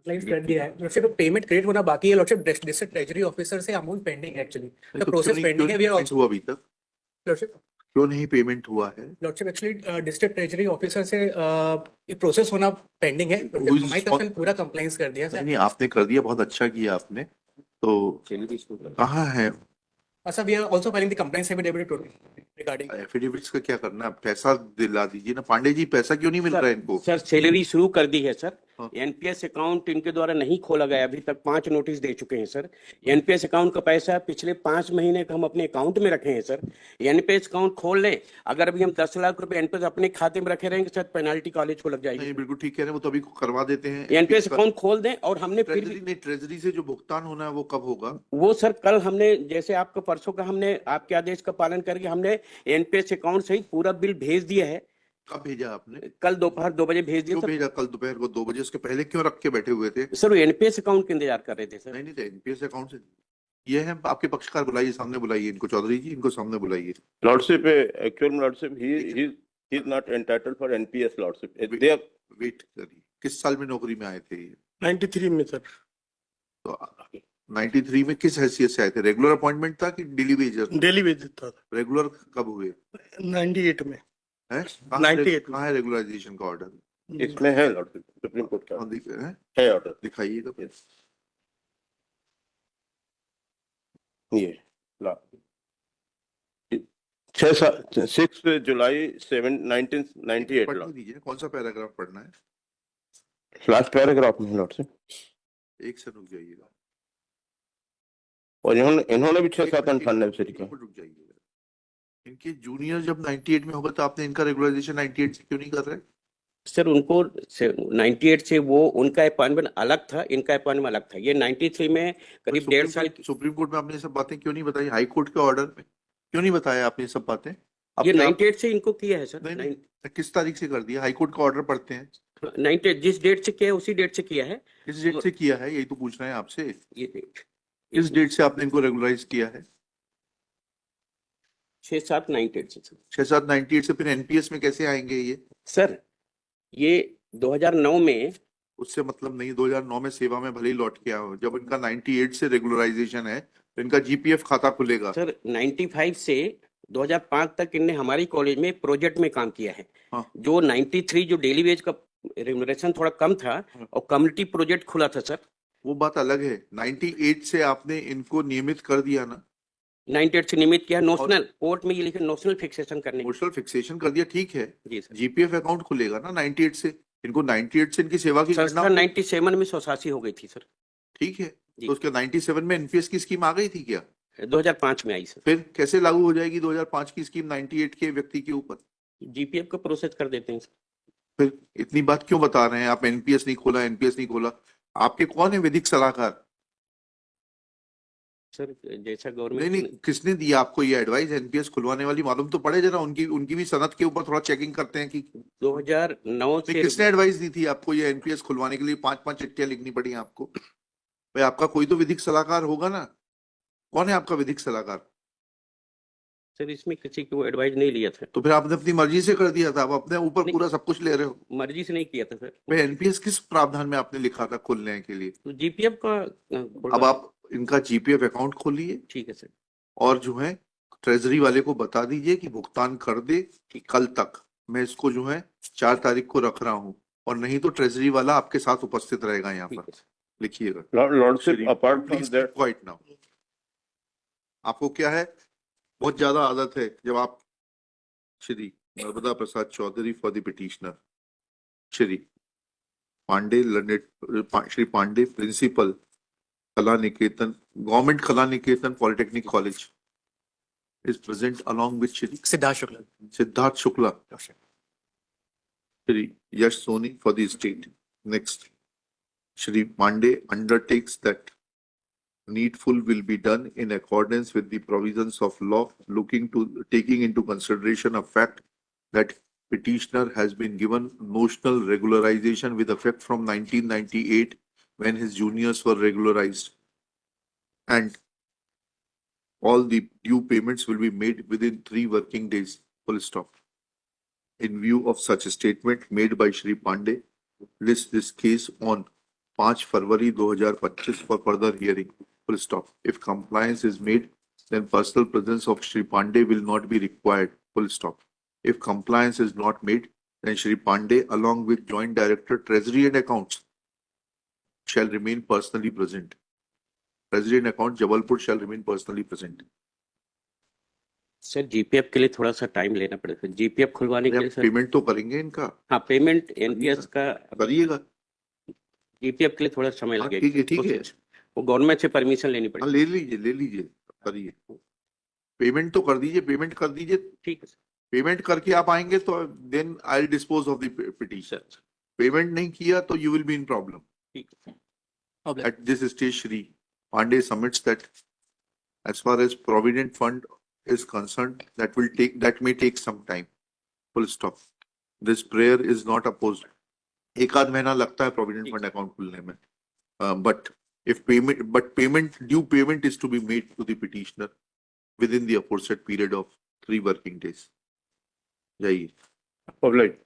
Complaint कर दिया है लॉर्डशिप, पेमेंट क्रेडिट होना बाकी है लॉर्डशिप, डिस्ट्रिक्ट ट्रेजरी ऑफिसर से अमाउंट पेंडिंग है एक्चुअली, द प्रोसेस पेंडिंग है, वी आर आल्सो हुआ अभी तक लॉर्डशिप। क्यों नहीं पेमेंट हुआ है lordship actually district treasury officer से ये प्रोसेस होना पेंडिंग है, हमारी तरफ से पूरा कंप्लेंट्स कर दिया सर। नहीं आपने कर दिया, बहुत अच्छा किया आपने, तो कहाँ है sir we are also filing the complaints regarding affidavits का? क्या करना है, पैसा दिला दीजिए ना पांडे जी, पैसा क्यों नहीं मिल रहा है इनको? सर सैलरी शुरू कर दी है सर, हाँ। एनपीएस अकाउंट इनके द्वारा नहीं खोला गया, अभी तक 5 नोटिस दे चुके हैं सर। एनपीएस अकाउंट का पैसा पिछले 5 महीने का हम अपने अकाउंट में रखे हैं सर। एनपीएस अकाउंट खोल लें, अगर अभी हम 10 लाख रुपए एनपीएस अपने खाते में रखे रहेंगे सर, पेनाल्टी कॉलेज को लग जाएगी। नहीं बिल्कुल ठीक कह रहे हैं, वो तो अभी करवा देते हैं। एनपीएस अकाउंट खोल दें, और हमने फिर भी ट्रेजरी से जो भुगतान होना है वो कब होगा? वो सर कल हमने, जैसे आपका परसों का हमने आपके आदेश का पालन करके हमने एनपीएस अकाउंट सहित पूरा बिल भेज दिया है। कब भेजा आपने? कल दोपहर 2 बजे भेज दिया क्यों सर। भेजा कल दोपहर को 2 बजे? उसके पहले क्यों रख के बैठे हुए थे? सर वो एनपीएस अकाउंट का इंतजार कर रहे थे सर। नहीं नहीं, एनपीएस अकाउंट से ये है आपके पक्षकार, बुलाइए सामने, बुलाइए इनको, चौधरी जी इनको सामने बुलाइए। Lordship, actual Lordship, he is not entitled for NPS Lordship. They are wait करिए, किस साल में नौकरी में आए थे ये? 93 में सर। तो 93 में किस हैसियत से आए थे? रेगुलर अपॉइंटमेंट था कि डेली वेजर? डेली वेज था। रेगुलर कब हुए? 98 में है 98 कहाँ है रेगुलराइजेशन का ऑर्डर? इसमें है Lordship, सुप्रीम कोर्ट का है ऑर्डर, दिखाइएगा फिर। ये ला 6 जुलाई 1998 पढ़ने दीजिए, कौन सा पैराग्राफ पढ़ना है? लास्ट पैराग्राफ में Lordship। एक से रुक जाइएगा, और इन्होंने भी 6-7-98 से लिखा। रुक जाइएगा। इनके जूनियर जब 98 में होगा तो आपने इनका रेगुलराइजेशन 98 से क्यों नहीं कर रहे? सर उनको 98 से वो उनका अपॉइंटमेंट अलग था, इनका अपॉइंटमेंट अलग था। ये 93 में करीब 1.5 साल सुप्रीम कोर्ट में आपने ये सब बातें क्यों नहीं बताई? हाई कोर्ट के ऑर्डर में क्यों नहीं बताया आपने ये सब बातें? ये 98 से इनको किया है सर। नहीं, किस तारीख से कर दिया? हाई कोर्ट का ऑर्डर पढ़ते हैं। 98 जिस डेट से किया है उसी डेट से किया है। किस डेट से किया है, यही तो पूछ रहे हैं आपसे। ये डेट किस डेट से आपने इनको रेगुलराइज किया है? 6-7-98 से सर। 6-7-98 से फिर एनपीएस में कैसे आएंगे ये? सर ये 2009 में, उससे मतलब नहीं, 2009 में सेवा में भले ही लौट के आओ, जब इनका 98 से रेगुलराइजेशन है तो इनका जीपीएफ खाता खुलेगा। सर 95 से 2005 तक इनने हमारी कॉलेज में प्रोजेक्ट में काम किया है। हाँ। जो 93 जो डेली वेज का रेमुनरेशन थोड़ा कम था और कम्युनिटी प्रोजेक्ट खुला था सर। वो बात अलग है, 98 से आपने इनको नियमित कर दिया ना? 98 से नियमित किया, नोशनल कोर्ट में ये लिखा नोशनल फिक्सेशन करने। नोशनल फिक्सेशन कर दिया, ठीक है जी सर। जीपीएफ अकाउंट खुलेगा ना 98 से? इनको 98 से इनकी सेवा की संस्था 97 में 188 हो गई थी सर। ठीक है, तो उसके 97 में एनपीएस की स्कीम आ गई थी क्या? 2005 में आई सर। फिर कैसे लागू हो जाएगी 2005 की स्कीम 98 के व्यक्ति के ऊपर? जीपीएफ का प्रोसेस कर देते हैं सर। फिर इतनी बात क्यों बता रहे हैं आप? एनपीएस नहीं खोला, एनपीएस नहीं खोला। आपके कौन है विधिक सलाहकार? सर जैसा नहीं गवर्नमेंट नहीं, किसने दिया आपको ये एडवाइस एनपीएस खुलवाने वाली? मालूम तो पड़े जरा, उनकी भी सनद के ऊपर थोड़ा चेकिंग करते हैं कि 2009 से किसने एडवाइस दी थी आपको ये एनपीएस खुलवाने के लिए? 5-5 चिट्ठियां लिखनी पड़ी आपको। भाई आपका कोई तो विधिक सलाहकार होगा ना, कौन है आपका विधिक सलाहकार? सर इसमें किसी को एडवाइस नहीं लिया था। तो फिर आपने अपनी मर्जी से कर दिया था, आप अपने ऊपर पूरा सब कुछ ले रहे हो। मर्जी से नहीं किया था सर। भाई एनपीएस किस प्रावधान में आपने लिखा था खोलने के लिए? तो जीपीएफ का अब आप इनका जीपीएफ अकाउंट खोलिए, ठीक है सर, और जो है ट्रेजरी वाले को बता दीजिए कि भुगतान कर दे कि कल तक। मैं इसको जो है 4 तारीख को रख रहा हूँ, और नहीं तो ट्रेजरी वाला आपके साथ उपस्थित रहेगा यहाँ पर। लिखिएगा। Lordship, apart from that, quite now. आपको क्या है, बहुत ज्यादा आदत है जब आप Shri Narmada Prasad Chaudhary for the petitioner, Shri Pandey Shri Pandey principal Kala Niketan, government Kala Niketan polytechnic college is present along with Shri Siddharth Shukla, Shri Yash Soni for the state. Next, Shri Pandey undertakes that needful will be done in accordance with the provisions of law, taking into consideration a fact that petitioner has been given notional regularization with effect from 1998 when his juniors were regularized, and all the due payments will be made within 3 working days, full stop. In view of such a statement made by Shri Pandey, list this case on 5 February 2025 for further hearing. Full stop. If compliance is made, then personal presence of Shri Pandey will not be required. Full stop. If compliance is not made, then Shri Pandey, along with Joint Director, Treasury and Accounts, shall remain personally present. Treasury and Accounts, Jabalpur shall remain personally present. Sir GPF के लिए थोड़ा सा time लेना पड़ेगा GPF खुलवाने के लिए sir payment तो करेंगे इनका, हाँ पेमेंट एनपीएस का करिएगा। जीपीएफ के लिए थोड़ा समय हाँ, लगेगा ठीक है। वो गवर्नमेंट से परमिशन लेनी हाँ, पड़ेगी ले लीजिए, करिए। पेमेंट तो कर दीजिए, पेमेंट कर दीजिए। ठीक है सर पेमेंट करके आप आएंगे तो then I will dispose of the petition. Payment नहीं किया तो you will be in problem. ठीक है Problem. At this stage, Shri Pandey submits that as far as Provident Fund is concerned, that may take some time. Full stop. This prayer is not opposed. एक आध महीना लगता है Provident Fund account खुलने में. But due payment is to be made to the petitioner within the aforesaid period of 3 working days. जाइए. Public.